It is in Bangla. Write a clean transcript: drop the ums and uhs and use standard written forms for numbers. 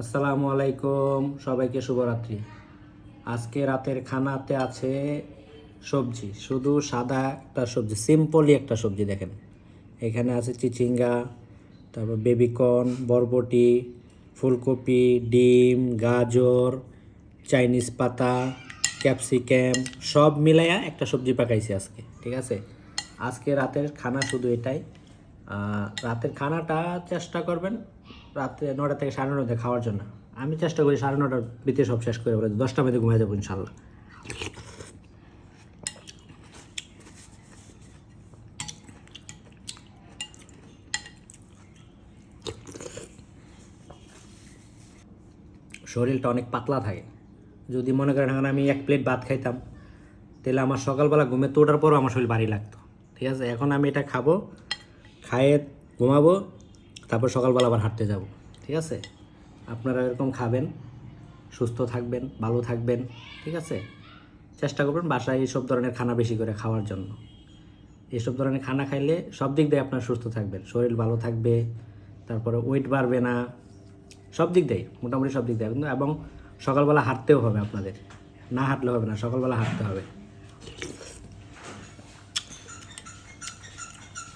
আসসালামু আলাইকুম, সবাইকে শুভরাত্রি। আজকে রাতের খানাতে আছে সবজি, শুধু সাদা একটা সবজি, সিম্পলি একটা সবজি। দেখেন এখানে আছে চিচিঙ্গা, তারপর বেবিকর্ন, বরবটি, ফুলকপি, ডিম, গাজর, চাইনিজ পাতা, ক্যাপসিকাম, সব মিলাইয়া একটা সবজি পাকাইছি আজকে। ঠিক আছে, আজকে রাতের খানা শুধু এটাই। রাতের খানাটা চেষ্টা করবেন রাতে 9টা থেকে 9:30 খাওয়ার জন্য। আমি চেষ্টা করি 9:30টার ভিতরে সব শেষ করে বলে 10টার মধ্যে ঘুমিয়ে যাবো ইনশাল্লাহ। শরীরটা অনেক পাতলা থাকে। যদি মনে করেন এখন আমি 1 প্লেট ভাত খাইতাম, তাহলে আমার সকালবেলা ঘুমে তো ওঠার পরও আমার শরীর ভারী লাগতো। ঠিক আছে, এখন আমি এটা খাবো, খাইয়ে ঘুমাবো, তারপর সকালবেলা আবার হাঁটতে যাব। ঠিক আছে, আপনারা এরকম খাবেন, সুস্থ থাকবেন, ভালো থাকবেন। ঠিক আছে, চেষ্টা করবেন বাসায় এইসব ধরনের খানা বেশি করে খাওয়ার জন্য। এইসব ধরনের খানা খাইলে সব দিক দিয়ে আপনার সুস্থ থাকবেন, শরীর ভালো থাকবে, তারপরে ওয়েট বাড়বে না, সব দিক দিয়ে, মোটামুটি সব দিক দিয়ে। কিন্তু এবং সকালবেলা হাঁটতেও হবে আপনাদের, না হাঁটলে হবে না, সকালবেলা হাঁটতে হবে।